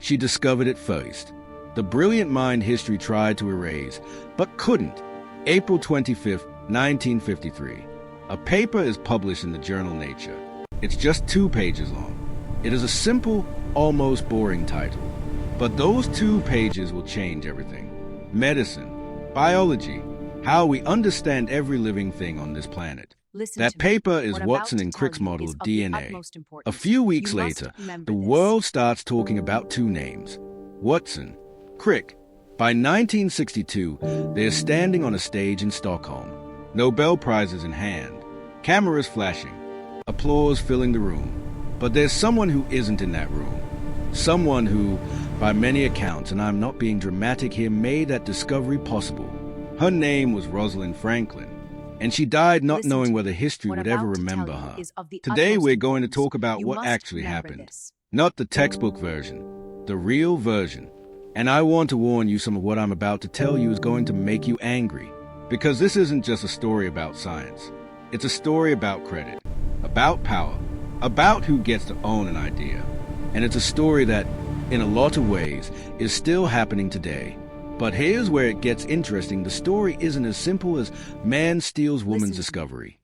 She discovered it first. The brilliant mind history tried to erase, but couldn't. April 25, 1953. A paper is published in the journal Nature. It's just 2 pages long. It is a simple, almost boring title. But those 2 pages will change everything. Medicine, biology, how we understand every living thing on this planet. That paper is Watson and Crick's model of DNA. A few weeks later, the world starts talking about 2 names. Watson, Crick. By 1962, they're standing on a stage in Stockholm. Nobel Prizes in hand. Cameras flashing. Applause filling the room. But there's someone who isn't in that room. Someone who, by many accounts, and I'm not being dramatic here, made that discovery possible. Her name was Rosalind Franklin, and she died not knowing whether history would ever remember her. Today we're going to talk about what actually happened. Not the textbook version, the real version. And I want to warn you, some of what I'm about to tell you is going to make you angry. Because this isn't just a story about science. It's a story about credit, about power, about who gets to own an idea. And it's a story that, in a lot of ways, is still happening today. But here's where it gets interesting. The story isn't as simple as man steals woman's discovery.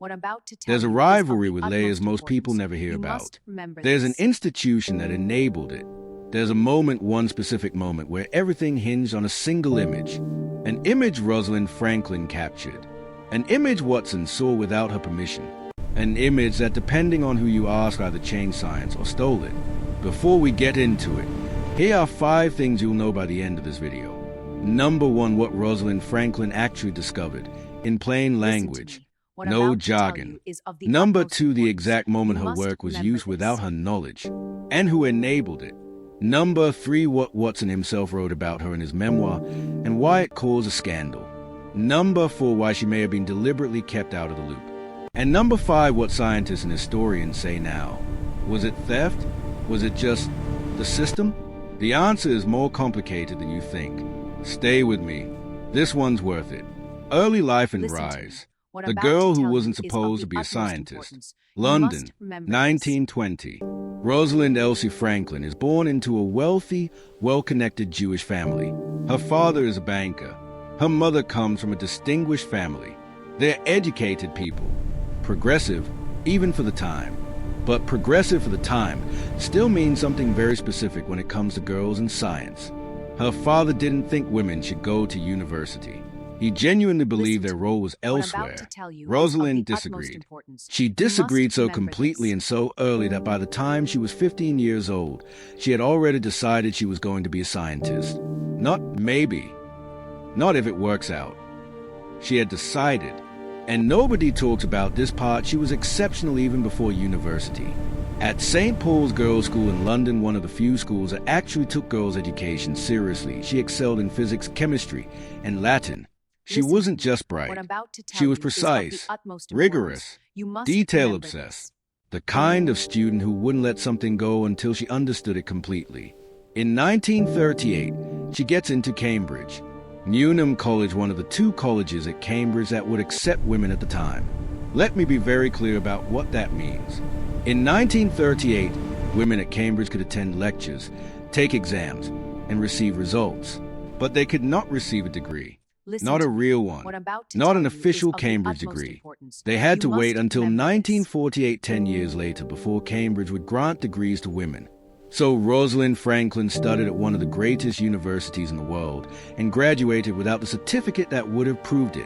There's a rivalry with layers most people never hear about. There's an institution that enabled it. There's a moment, one specific moment, where everything hinged on a single image. An image Rosalind Franklin captured. An image Watson saw without her permission. An image that, depending on who you ask, either changed science or stole it. Before we get into it, here are 5 things you'll know by the end of this video. Number 1, what Rosalind Franklin actually discovered. In plain language. No jargon. Number 2, the exact moment her work was used without her knowledge. And who enabled it. Number 3, what Watson himself wrote about her in his memoir, and why it caused a scandal. Number 4, why she may have been deliberately kept out of the loop. And number 5, what scientists and historians say now. Was it theft? Was it just the system? The answer is more complicated than you think. Stay with me. This one's worth it. Early life and rise. The girl who wasn't supposed to be a scientist. London, 1920. Rosalind Elsie Franklin is born into a wealthy, well-connected Jewish family. Her father is a banker. Her mother comes from a distinguished family. They're educated people. Progressive, even for the time. But progressive for the time still means something very specific when it comes to girls in science. Her father didn't think women should go to university. He genuinely believed their role was elsewhere. Rosalind disagreed. She disagreed so completely and so early that by the time she was 15 years old, she had already decided she was going to be a scientist. Not maybe. Not if it works out. She had decided. And nobody talks about this part. She was exceptional even before university. At St. Paul's Girls' School in London, one of the few schools that actually took girls' education seriously, she excelled in physics, chemistry, and Latin. She wasn't just bright. She was precise, rigorous, detail-obsessed, the kind of student who wouldn't let something go until she understood it completely. In 1938, she gets into Cambridge. Newnham College, one of the 2 colleges at Cambridge that would accept women at the time. Let me be very clear about what that means. In 1938, women at Cambridge could attend lectures, take exams, and receive results. But they could not receive a degree. Not a real one. Not an official Cambridge degree. They had to wait until 1948, 10 years later, before Cambridge would grant degrees to women. So Rosalind Franklin studied at one of the greatest universities in the world and graduated without the certificate that would have proved it.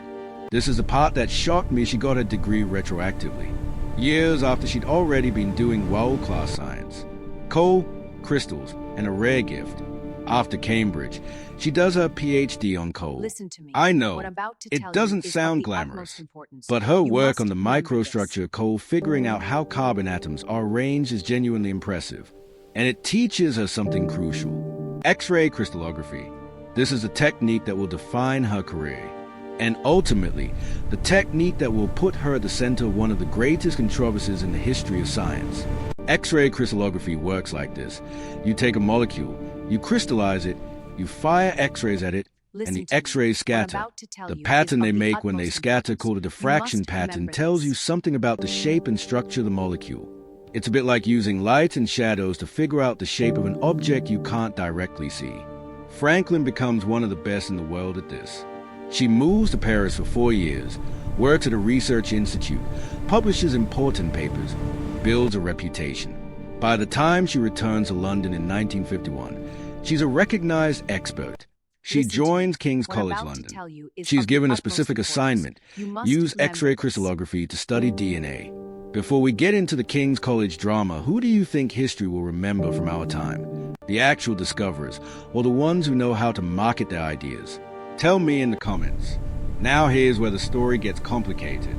This is the part that shocked me. She got her degree retroactively, years after she'd already been doing world-class science. Coal, crystals, and a rare gift. After Cambridge, she does her PhD on coal. I know, it doesn't sound glamorous, but her work on the microstructure of coal, figuring out how carbon atoms are arranged, is genuinely impressive. And it teaches her something crucial. X-ray crystallography. This is a technique that will define her career. And ultimately, the technique that will put her at the center of one of the greatest controversies in the history of science. X-ray crystallography works like this. You take a molecule, you crystallize it, you fire X-rays at it, and the X-rays scatter. The pattern they make when they scatter, called a diffraction pattern, tells you something about the shape and structure of the molecule. It's a bit like using light and shadows to figure out the shape of an object you can't directly see. Franklin becomes one of the best in the world at this. She moves to Paris for 4 years, works at a research institute, publishes important papers, builds a reputation. By the time she returns to London in 1951, she's a recognized expert. She joins King's College London. She's given a specific assignment: use X-ray crystallography to study DNA. Before we get into the King's College drama, who do you think history will remember from our time? The actual discoverers, or the ones who know how to market their ideas? Tell me in the comments. Now here's where the story gets complicated.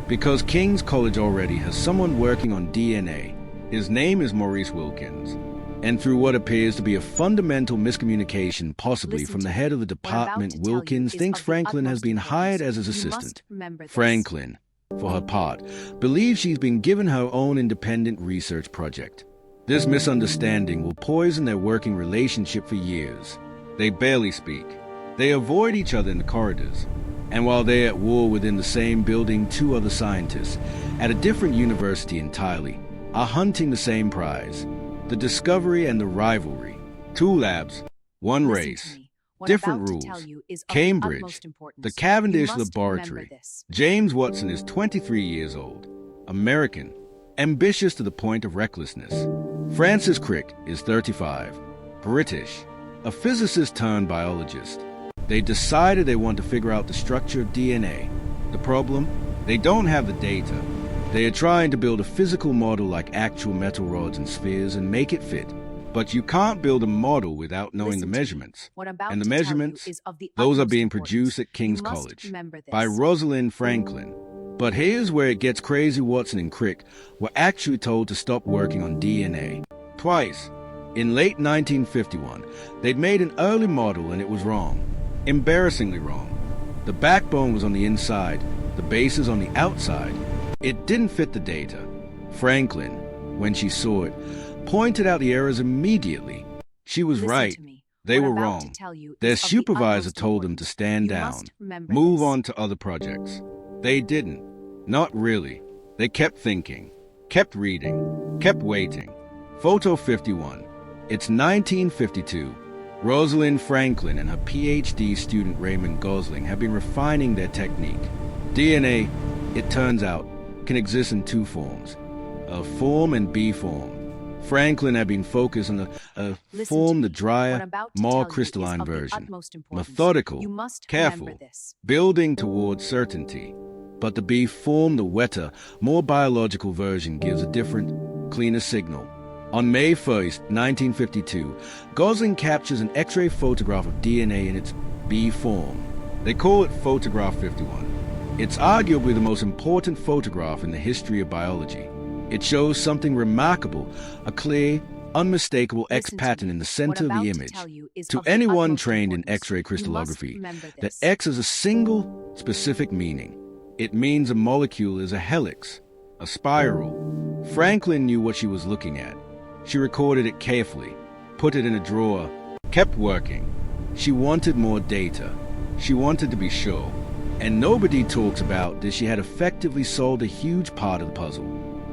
Because King's College already has someone working on DNA. His name is Maurice Wilkins. And through what appears to be a fundamental miscommunication, possibly from the head of the department, Wilkins thinks Franklin has been hired as his assistant. Franklin, for her part, believes she's been given her own independent research project. This misunderstanding will poison their working relationship for years. They barely speak. They avoid each other in the corridors. And while they're at war within the same building, 2 other scientists, at a different university entirely, are hunting the same prize: the discovery and the rivalry. 2 labs, 1 race, different rules. Cambridge, the Cavendish Laboratory. James Watson is 23 years old, American, ambitious to the point of recklessness. Francis Crick is 35, British, a physicist turned biologist. They decided they want to figure out the structure of DNA. The problem? They don't have the data. They are trying to build a physical model like actual metal rods and spheres and make it fit. But you can't build a model without knowing the measurements. And the measurements, those are being produced at King's College by Rosalind Franklin. But here's where it gets crazy. Watson and Crick were actually told to stop working on DNA. Twice. In late 1951, they'd made an early model and it was wrong. Embarrassingly wrong. The backbone was on the inside, the base is on the outside. It didn't fit the data. Franklin, when she saw it, pointed out the errors immediately. She was right. They were wrong. Their supervisor told them to stand down, move on to other projects. They didn't. Not really. They kept thinking, kept reading, kept waiting. Photo 51. It's 1952. Rosalind Franklin and her PhD student Raymond Gosling have been refining their technique. DNA, it turns out, can exist in 2 forms, a form and B form. Franklin had been focused on the form, the drier, more crystalline version. Methodical, careful, building towards certainty. But the B form, the wetter, more biological version, gives a different, cleaner signal. On May 1st, 1952, Gosling captures an X-ray photograph of DNA in its B form. They call it Photograph 51. It's arguably the most important photograph in the history of biology. It shows something remarkable, a clear, unmistakable X pattern in the center of the image. To anyone trained in X-ray crystallography, the X has a single, specific meaning. It means a molecule is a helix, a spiral. Franklin knew what she was looking at. She recorded it carefully, put it in a drawer, kept working. She wanted more data. She wanted to be sure. And nobody talks about that she had effectively solved a huge part of the puzzle.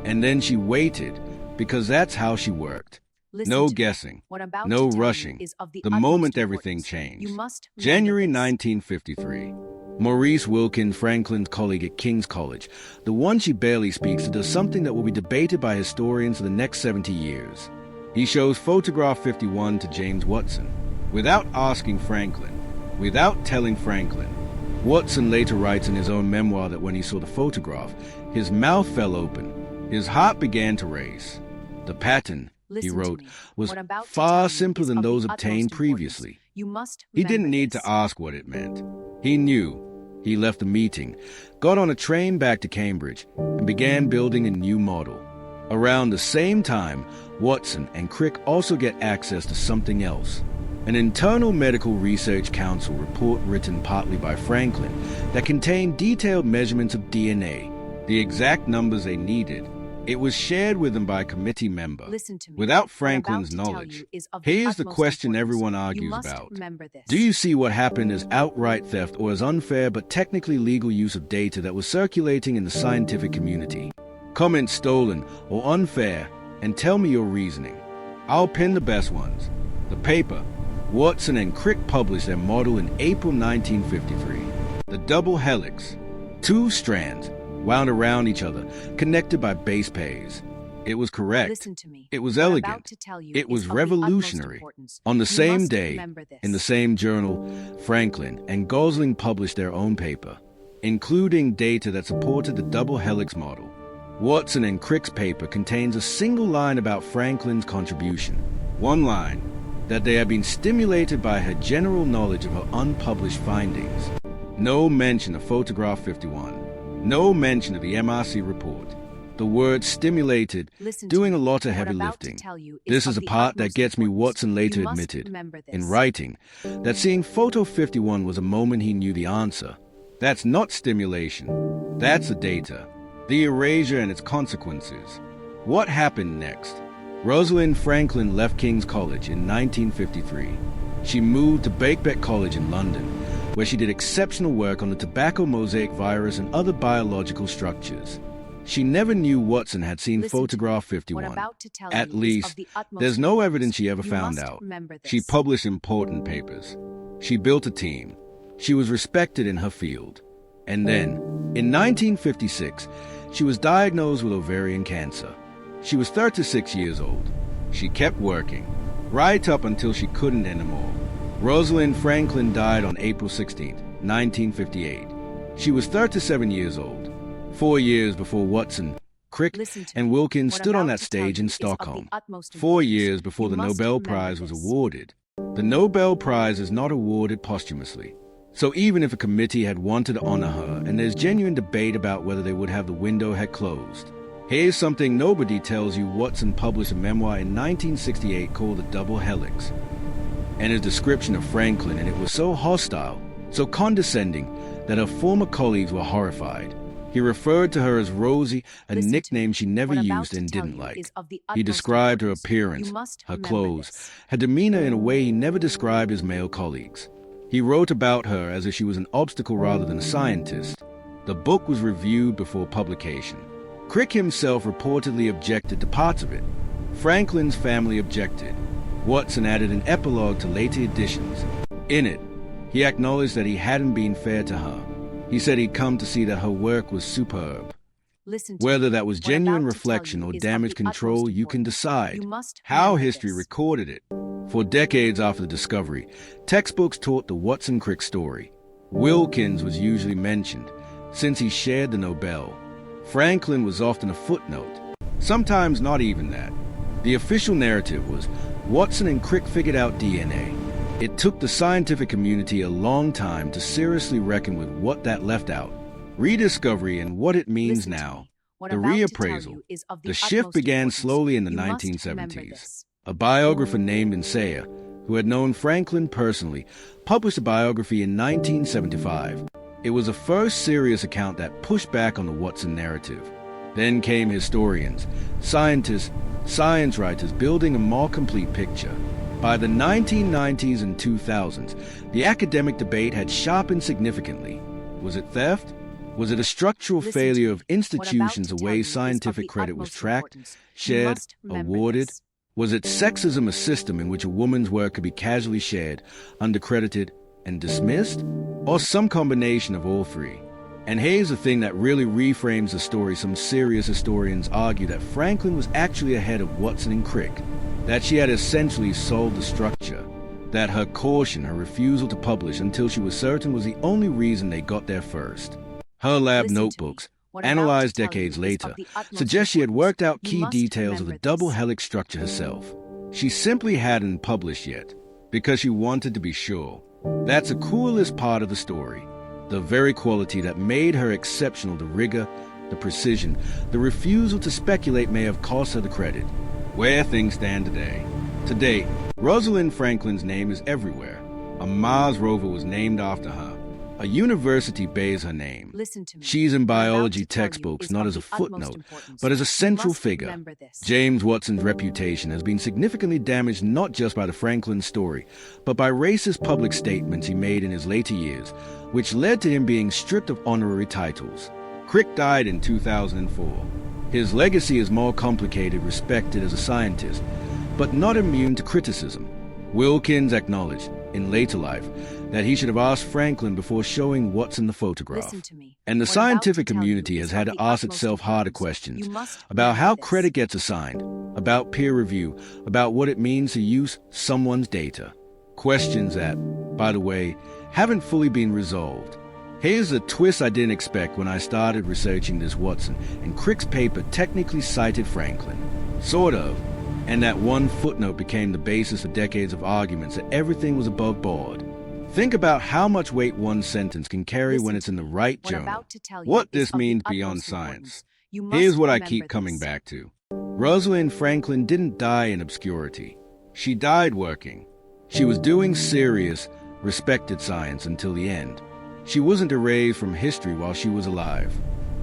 And then she waited, because that's how she worked. No guessing, no rushing. The moment everything changed. January 1953. Maurice Wilkins, Franklin's colleague at King's College, the one she barely speaks to, does something that will be debated by historians for the next 70 years. He shows Photograph 51 to James Watson, without asking Franklin, without telling Franklin. Watson later writes in his own memoir that when he saw the photograph, his mouth fell open, his heart began to race. The pattern, he wrote, was far simpler than those obtained previously. He didn't need to ask what it meant. He knew. He left the meeting, got on a train back to Cambridge, and began building a new model. Around the same time, Watson and Crick also get access to something else. An internal medical research council report written partly by Franklin that contained detailed measurements of DNA, the exact numbers they needed. It was shared with them by a committee member. Without Franklin's knowledge, here's the question everyone argues about. Do you see what happened as outright theft or as unfair but technically legal use of data that was circulating in the scientific community? Comments stolen or unfair and tell me your reasoning. I'll pin the best ones. The paper. Watson and Crick published their model in April 1953. The double helix. 2 strands, wound around each other, connected by base pairs. It was correct. Listen to me. It was What I'm elegant. about to tell you It was is of the utmost revolutionary. importance. On the You same must day, remember this. in the same journal, Franklin and Gosling published their own paper, including data that supported the double helix model. Watson and Crick's paper contains a single line about Franklin's contribution. One line, that they had been stimulated by her general knowledge of her unpublished findings. No mention of photograph 51. No mention of the MRC report. The word stimulated, Listen to doing me. a lot of What heavy I'm about lifting. to tell you This of is a the part that utmost gets me. importance. Watson later You must admitted, remember this. in writing, that seeing photo 51 was a moment he knew the answer. That's not stimulation. That's the data. The erasure and its consequences. What happened next? Rosalind Franklin left King's College in 1953. She moved to Birkbeck College in London, where she did exceptional work on the tobacco mosaic virus and other biological structures. She never knew Watson had seen Listen to photograph What 51. I'm about to tell At you is least, of the utmost there's no importance. evidence she ever You found must out. remember this. She published important papers. She built a team. She was respected in her field. And then, in 1956, she was diagnosed with ovarian cancer. She was 36 years old. She kept working, right up until she couldn't anymore. Rosalind Franklin died on April 16, 1958. She was 37 years old, 4 years before Watson, Crick, Listen to and me. Wilkins What I'm stood on about that to tell stage you in is of the Stockholm, utmost 4 importance. years before You the must Nobel remember Prize was this. awarded. The Nobel Prize is not awarded posthumously. So even if a committee had wanted to honor her, and there's genuine debate about whether they would have the window had closed. Here's something nobody tells you. Watson published a memoir in 1968 called The Double Helix, and a description of Franklin, and it was so hostile, so condescending, that her former colleagues were horrified. He referred to her as Rosie, a Listen to nickname me. she never What I'm about used to and tell didn't you like. is of the He utmost described her importance. appearance, You must her remember clothes, this. her demeanor in a way he never described his male colleagues. He wrote about her as if she was an obstacle rather than a scientist. The book was reviewed before publication. Crick himself reportedly objected to parts of it. Franklin's family objected. Watson added an epilogue to later editions. In it, he acknowledged that he hadn't been fair to her. He said he'd come to see that her work was superb. Listen to Whether me. that was What I'm genuine about to tell reflection you or is of damage the control, utmost you can importance. decide. You must How remember history this. recorded it. For decades after the discovery, textbooks taught the Watson-Crick story. Wilkins was usually mentioned, since he shared the Nobel. Franklin was often a footnote, sometimes not even that. The official narrative was Watson and Crick figured out DNA. It took the scientific community a long time to seriously reckon with what that left out. Rediscovery and what it means Listen to now. me. What The I'm about to tell reappraisal. you is of The the shift utmost began importance. slowly in the You must remember 1970s. this. A biographer named Erasure, who had known Franklin personally, published a biography in 1975. It was the first serious account that pushed back on the Watson narrative. Then came historians, scientists, science writers building a more complete picture. By the 1990s and 2000s, the academic debate had sharpened significantly. Was it theft? Was it a structural Listen to failure me. of What I'm about institutions to the tell way you is of scientific the credit was utmost tracked, importance. You shared, must remember awarded? this. Was it sexism, a system in which a woman's work could be casually shared, undercredited, and dismissed? Or some combination of all three? And here's the thing that really reframes the story. Some serious historians argue that Franklin was actually ahead of Watson and Crick, that she had essentially solved the structure, that her caution, her refusal to publish until she was certain was the only reason they got there first. Her lab Listen to me. notebooks, What I'm about to analyzed tell you decades is of later, the utmost suggest she had importance. worked out You key must details of the remember double this. helix structure herself. She simply hadn't published yet, because she wanted to be sure. That's the coolest part of the story. The very quality that made her exceptional, the rigor, the precision, the refusal to speculate may have cost her the credit. Where things stand today. Today, Rosalind Franklin's name is everywhere. A Mars rover was named after her. A university bears her name. Listen to me. She's in What I'm about biology to tell you textbooks is not of as a the utmost footnote, importance. but as a You central must figure. remember this. James Watson's reputation has been significantly damaged not just by the Franklin story, but by racist public statements he made in his later years, which led to him being stripped of honorary titles. Crick died in 2004. His legacy is more complicated, respected as a scientist, but not immune to criticism. Wilkins acknowledged, in later life, that he should have asked Franklin before showing what's in the photograph. Listen to me. And the What I'm about scientific to tell community you has is had of to the ask utmost itself harder importance. questions You must about how remember this. credit gets assigned, about peer review, about what it means to use someone's data. Questions that, by the way, haven't fully been resolved. Here's a twist I didn't expect when I started researching this. Watson and Crick's paper technically cited Franklin. Sort of. And that one footnote became the basis for decades of arguments that everything was above board. Think about how much weight one sentence can carry Listen when it's to in the me. right What I'm journal. about to tell you What is this of the means utmost beyond importance. science. You must Here's what I remember keep coming this. back to. Rosalind Franklin didn't die in obscurity. She died working. She was doing serious, respected science until the end. She wasn't erased from history while she was alive.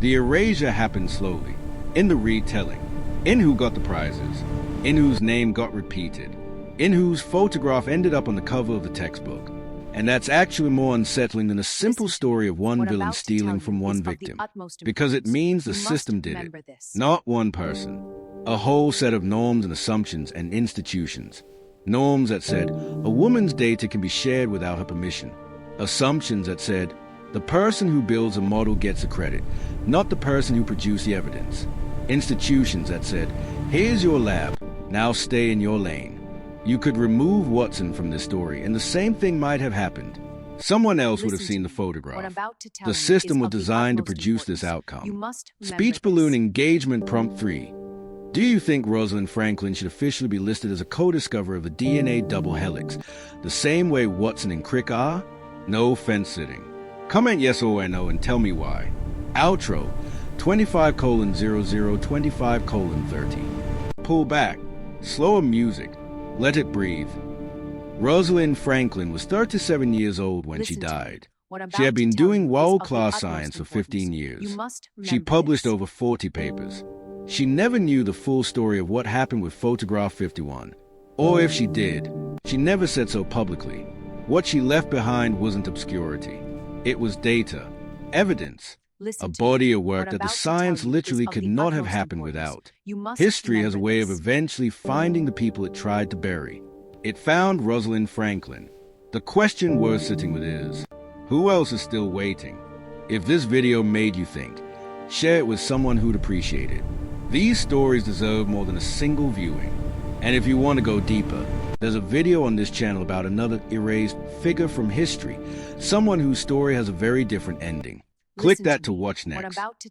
The erasure happened slowly, in the retelling, in who got the prizes, in whose name got repeated, in whose photograph ended up on the cover of the textbook. And that's actually more unsettling than a simple story of one What I'm villain about to stealing tell from you one is of the victim, utmost because it importance. means the You must system did it, remember this. not one person. A whole set of norms and assumptions and institutions. Norms that said a woman's data can be shared without her permission. Assumptions that said the person who builds a model gets the credit, not the person who produced the evidence. Institutions that said, here's your lab, now stay in your lane. You could remove Watson from this story, and the same thing might have happened. Someone else would have Listen seen to the me. photograph. What I'm about to tell The you system is was of the designed to utmost produce this importance. outcome. You must remember Speech balloon this. engagement prompt 3. Do you think Rosalind Franklin should officially be listed as a co-discoverer of the DNA double helix, the same way Watson and Crick are? No fence-sitting. Comment yes or no and tell me why. Outro 25:00, 25:30. Pull back. Slower music. Let it breathe. Rosalind Franklin was 37 years old when she Listen to me. died. What I'm She had about been to tell doing you is of the world-class utmost science for importance. 15 years. You must She remember published this. over 40 papers. She never knew the full story of what happened with Photograph 51. Or if she did, she never said so publicly. What she left behind wasn't obscurity. It was data, evidence, Listen a to me. body of What work I'm that the about to science tell you literally is of could the not have utmost happened importance. without. You must History has a remember way of this. eventually finding the people it tried to bury. It found Rosalind Franklin. The question worth sitting with is, who else is still waiting? If this video made you think, share it with someone who'd appreciate it. These stories deserve more than a single viewing. And if you want to go deeper, there's a video on this channel about another erased figure from history, someone whose story has a very different ending. Click Listen that to me. watch What I'm next. about to